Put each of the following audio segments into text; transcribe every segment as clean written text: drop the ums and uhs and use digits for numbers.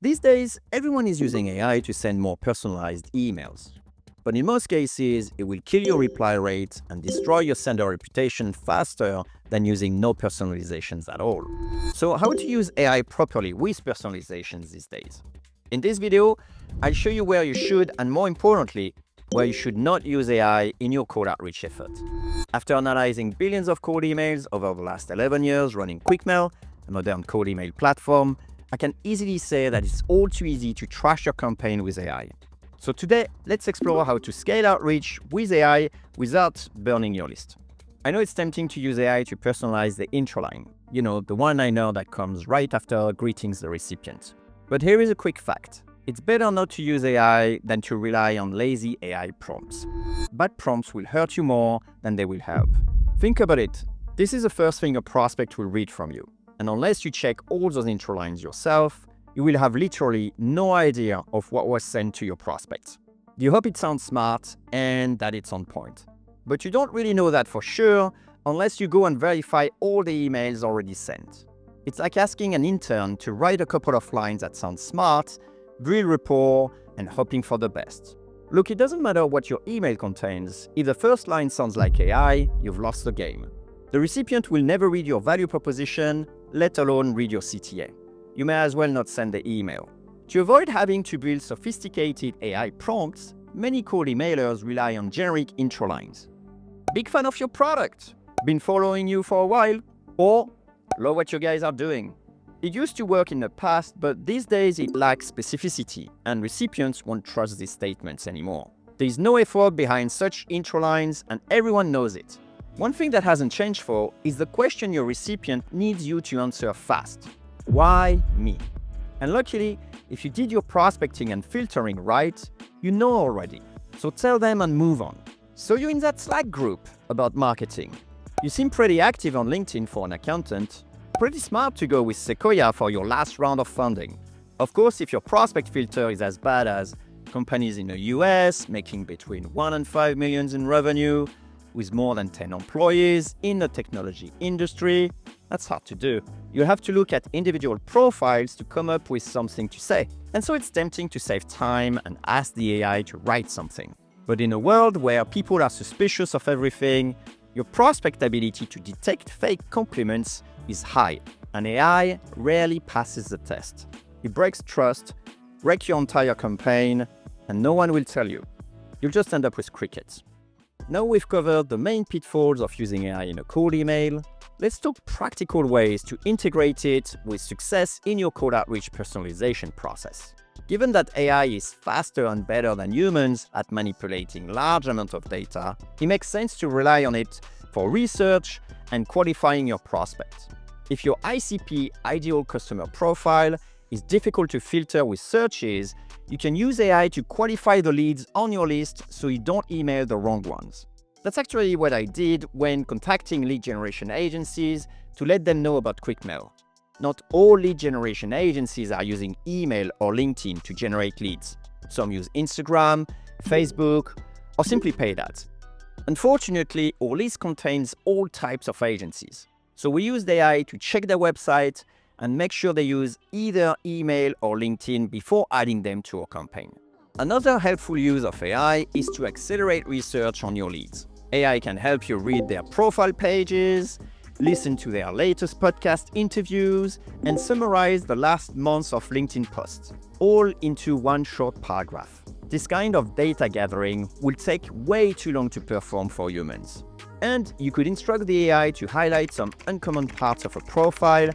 These days, everyone is using AI to send more personalized emails. But in most cases, it will kill your reply rate and destroy your sender reputation faster than using no personalizations at all. So how to use AI properly with personalizations these days? In this video, I'll show you where you should and more importantly, where you should not use AI in your cold outreach effort. After analyzing billions of cold emails over the last 11 years running QuickMail, a modern cold email platform, I can easily say that it's all too easy to trash your campaign with AI. So today, let's explore how to scale outreach with AI without burning your list. I know it's tempting to use AI to personalize the intro line, the one-liner that comes right after greetings the recipient. But here is a quick fact. It's better not to use AI than to rely on lazy AI prompts. Bad prompts will hurt you more than they will help. Think about it. This is the first thing a prospect will read from you. And unless you check all those intro lines yourself, you will have literally no idea of what was sent to your prospects. You hope it sounds smart and that it's on point. But you don't really know that for sure unless you go and verify all the emails already sent. It's like asking an intern to write a couple of lines that sound smart, build rapport, and hoping for the best. Look, it doesn't matter what your email contains. If the first line sounds like AI, you've lost the game. The recipient will never read your value proposition, let alone read your CTA. You may as well not send the email. To avoid having to build sophisticated AI prompts, many cold emailers rely on generic intro lines. Big fan of your product, been following you for a while, or love what you guys are doing. It used to work in the past, but these days it lacks specificity, and recipients won't trust these statements anymore. There is no effort behind such intro lines, and everyone knows it. One thing that hasn't changed for is the question your recipient needs you to answer fast. Why me? And luckily, if you did your prospecting and filtering right, you know already. So tell them and move on. So you're in that Slack group about marketing. You seem pretty active on LinkedIn for an accountant. Pretty smart to go with Sequoia for your last round of funding. Of course, if your prospect filter is as bad as companies in the US making between 1 and 5 million in revenue, with more than 10 employees in the technology industry, that's hard to do. You have to look at individual profiles to come up with something to say. And so it's tempting to save time and ask the AI to write something. But in a world where people are suspicious of everything, your prospect ability to detect fake compliments is high, and AI rarely passes the test. It breaks trust, wrecks your entire campaign, and no one will tell you. You'll just end up with crickets. Now we've covered the main pitfalls of using AI in a cold email, let's talk practical ways to integrate it with success in your cold outreach personalization process. Given that AI is faster and better than humans at manipulating large amounts of data, it makes sense to rely on it for research and qualifying your prospects. If your ICP, ideal customer profile, is difficult to filter with searches, you can use AI to qualify the leads on your list so you don't email the wrong ones. That's actually what I did when contacting lead generation agencies to let them know about QuickMail. Not all lead generation agencies are using email or LinkedIn to generate leads. Some use Instagram, Facebook, or simply paid ads. Unfortunately, our list contains all types of agencies. So we used AI to check their website and make sure they use either email or LinkedIn before adding them to our campaign. Another helpful use of AI is to accelerate research on your leads. AI can help you read their profile pages, listen to their latest podcast interviews, and summarize the last months of LinkedIn posts, all into one short paragraph. This kind of data gathering will take way too long to perform for humans. And you could instruct the AI to highlight some uncommon parts of a profile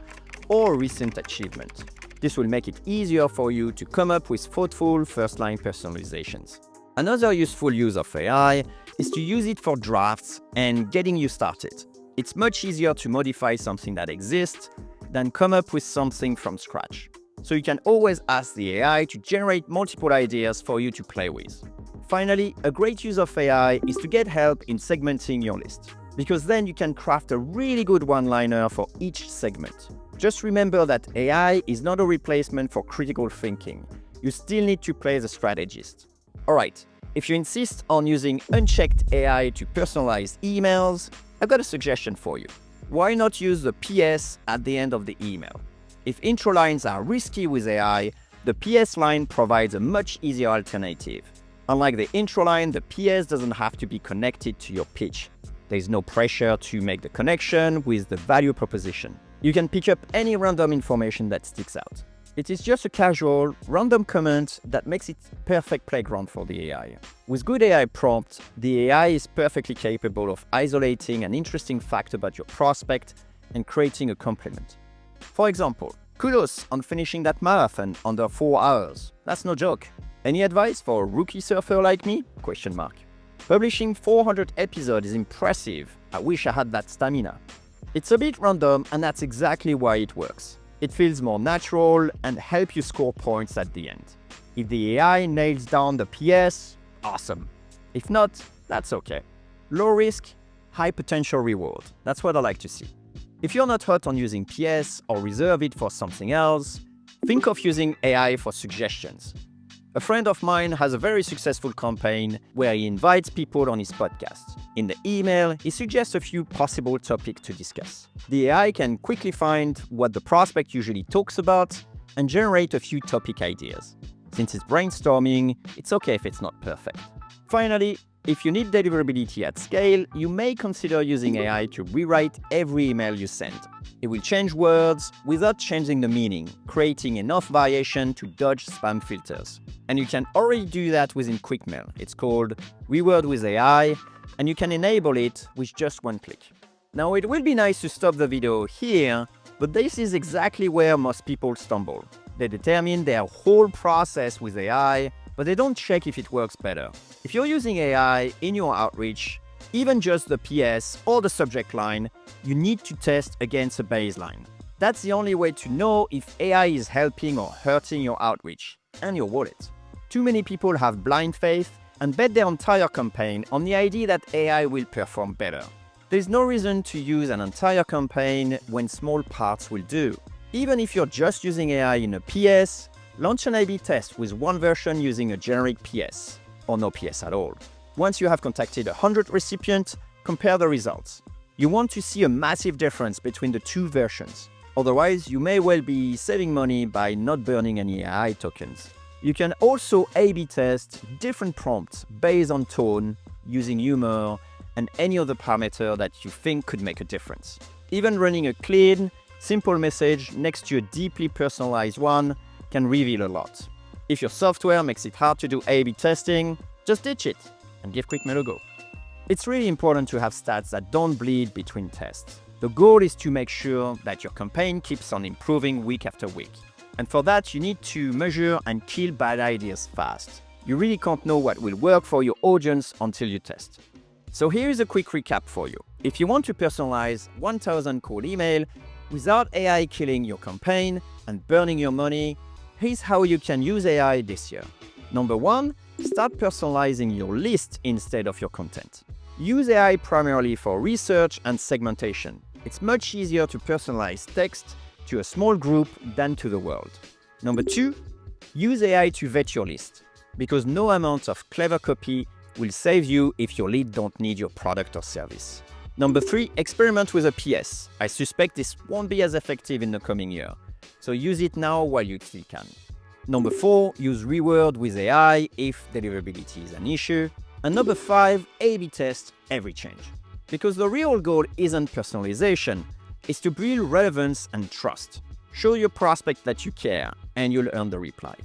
or recent achievement. This will make it easier for you to come up with thoughtful first-line personalizations. Another useful use of AI is to use it for drafts and getting you started. It's much easier to modify something that exists than come up with something from scratch. So you can always ask the AI to generate multiple ideas for you to play with. Finally, a great use of AI is to get help in segmenting your list, because then you can craft a really good one-liner for each segment. Just remember that AI is not a replacement for critical thinking. You still need to play the strategist. Alright, if you insist on using unchecked AI to personalize emails, I've got a suggestion for you. Why not use the PS at the end of the email? If intro lines are risky with AI, The PS line provides a much easier alternative. Unlike the intro line, the PS doesn't have to be connected to your pitch. There's no pressure to make the connection with the value proposition. You can pick up any random information that sticks out. It is just a casual, random comment that makes it perfect playground for the AI. With good AI prompts, the AI is perfectly capable of isolating an interesting fact about your prospect and creating a compliment. For example, kudos on finishing that marathon under 4 hours. That's no joke. Any advice for a rookie surfer like me? Publishing 400 episodes is impressive. I wish I had that stamina. It's a bit random, and that's exactly why it works. It feels more natural and helps you score points at the end. If the AI nails down the PS, awesome. If not, that's okay. Low risk, high potential reward. That's what I like to see. If you're not hot on using PS or reserve it for something else, think of using AI for suggestions. A friend of mine has a very successful campaign where he invites people on his podcast. In the email, he suggests a few possible topics to discuss. The AI can quickly find what the prospect usually talks about and generate a few topic ideas. Since it's brainstorming, it's okay if it's not perfect. Finally, if you need deliverability at scale, you may consider using AI to rewrite every email you send. It will change words without changing the meaning, creating enough variation to dodge spam filters. And you can already do that within QuickMail. It's called Reword with AI, and you can enable it with just one click. Now, it will be nice to stop the video here, but this is exactly where most people stumble. They determine their whole process with AI, but they don't check if it works better. If you're using AI in your outreach, even just the PS or the subject line, you need to test against a baseline. That's the only way to know if AI is helping or hurting your outreach and your wallet. Too many people have blind faith and bet their entire campaign on the idea that AI will perform better. There's no reason to use an entire campaign when small parts will do. Even if you're just using AI in a PS, launch an A/B test with one version using a generic PS, or no PS at all. Once you have contacted 100 recipients, compare the results. You want to see a massive difference between the two versions. Otherwise, you may well be saving money by not burning any AI tokens. You can also A/B test different prompts based on tone, using humor, and any other parameter that you think could make a difference. Even running a clean, simple message next to a deeply personalized one can reveal a lot. If your software makes it hard to do A/B testing, just ditch it and give QuickMail a go. It's really important to have stats that don't bleed between tests. The goal is to make sure that your campaign keeps on improving week after week. And for that, you need to measure and kill bad ideas fast. You really can't know what will work for your audience until you test. So here is a quick recap for you. If you want to personalize 1,000 cold email without AI killing your campaign and burning your money, here's how you can use AI this year. Number 1, start personalizing your list instead of your content. Use AI primarily for research and segmentation. It's much easier to personalize text to a small group than to the world. Number 2, use AI to vet your list, because no amount of clever copy will save you if your lead don't need your product or service. Number 3, experiment with a PS. I suspect this won't be as effective in the coming year, so use it now while you still can. Number 4, use Reword with AI if deliverability is an issue. And number 5, A/B test every change. Because the real goal isn't personalization, it's to build relevance and trust. Show your prospect that you care, and you'll earn the reply.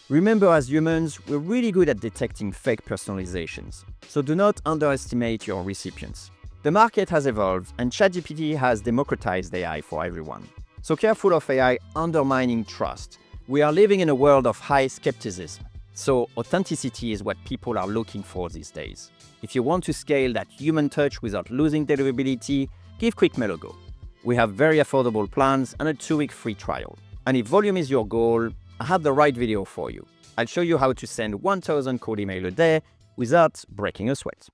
Remember, as humans, we're really good at detecting fake personalizations, so do not underestimate your recipients. The market has evolved, and ChatGPT has democratized AI for everyone. So careful of AI undermining trust. We are living in a world of high skepticism, so authenticity is what people are looking for these days. If you want to scale that human touch without losing deliverability, give QuickMail a go. We have very affordable plans and a 2-week free trial. And if volume is your goal, I have the right video for you. I'll show you how to send 1,000 cold email a day without breaking a sweat.